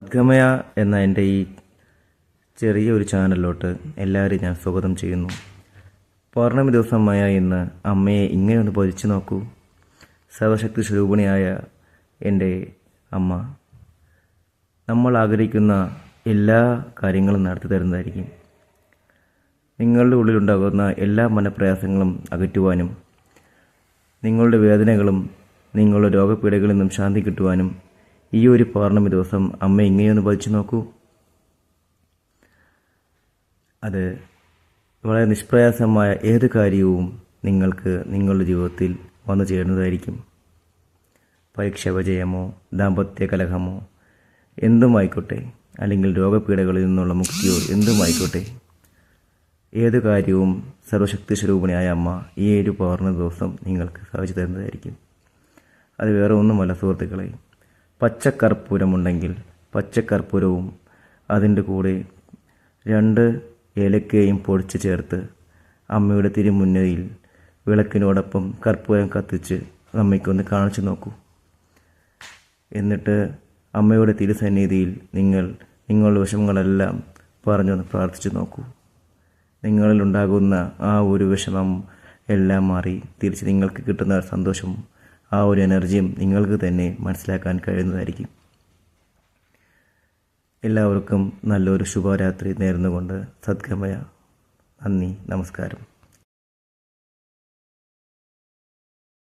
ഗമയ എന്ന എൻ്റെ ഈ ചെറിയൊരു ചാനലിലോട്ട് എല്ലാവരെയും ഞാൻ സ്വാഗതം ചെയ്യുന്നു. പൗർണമി ദിവസമായ ഇന്ന് അമ്മയെ ഇങ്ങനെയൊന്ന് പൊതിച്ചു നോക്കൂ. സർവശക്തി സ്വരൂപിണിയായ എൻ്റെ അമ്മ നമ്മൾ ആഗ്രഹിക്കുന്ന എല്ലാ കാര്യങ്ങളും നടത്തി തരുന്നതായിരിക്കും. നിങ്ങളുടെ ഉള്ളിലുണ്ടാകുന്ന എല്ലാ മനപ്രയാസങ്ങളും അകറ്റുവാനും നിങ്ങളുടെ വേദനകളും നിങ്ങളുടെ രോഗപീഠകളിൽ നിന്നും ശാന്തി കിട്ടുവാനും ഈ ഒരു പൗർണമി ദിവസം അമ്മ ഇങ്ങനെയൊന്ന് പതിച്ചു നോക്കൂ. അത് വളരെ നിഷ്പ്രയാസമായ ഏത് കാര്യവും നിങ്ങൾക്ക് നിങ്ങളുടെ ജീവിതത്തിൽ വന്നു ചേരുന്നതായിരിക്കും. പരീക്ഷ വിജയമോ ദാമ്പത്യ കലഹമോ എന്തുമായിക്കോട്ടെ, അല്ലെങ്കിൽ രോഗപീഠകളിൽ നിന്നുള്ള മുക്തിയോ എന്തുമായിക്കോട്ടെ, ഏത് കാര്യവും സർവശക്തി സ്വരൂപിണിയായ അമ്മ ഈ ഒരു പൗർണമി ദിവസം നിങ്ങൾക്ക് സാധിച്ചു തരുന്നതായിരിക്കും. അത് വേറെ ഒന്നുമല്ല സുഹൃത്തുക്കളെ, പച്ചക്കർപ്പൂരമുണ്ടെങ്കിൽ പച്ചക്കർപ്പൂരവും അതിൻ്റെ കൂടെ 2 ഏലക്കയും പൊടിച്ച് ചേർത്ത് അമ്മയുടെ തിരുമുന്നയിൽ വിളക്കിനോടൊപ്പം കർപ്പൂരം കത്തിച്ച് അമ്മയ്ക്കൊന്ന് കാണിച്ചു നോക്കൂ. എന്നിട്ട് അമ്മയുടെ തിരുസന്നിധിയിൽ നിങ്ങളുടെ വിഷമങ്ങളെല്ലാം പറഞ്ഞൊന്ന് പ്രാർത്ഥിച്ചു നോക്കൂ. നിങ്ങളിലുണ്ടാകുന്ന ആ ഒരു വിഷമം എല്ലാം മാറി തിരിച്ച് നിങ്ങൾക്ക് കിട്ടുന്ന സന്തോഷവും ആ ഒരു എനർജിയും നിങ്ങൾക്ക് തന്നെ മനസ്സിലാക്കാൻ കഴിയുന്നതായിരിക്കും. എല്ലാവർക്കും നല്ലൊരു ശുഭരാത്രി നേർന്നുകൊണ്ട് സദ്ഗമയ. നന്ദി, നമസ്കാരം.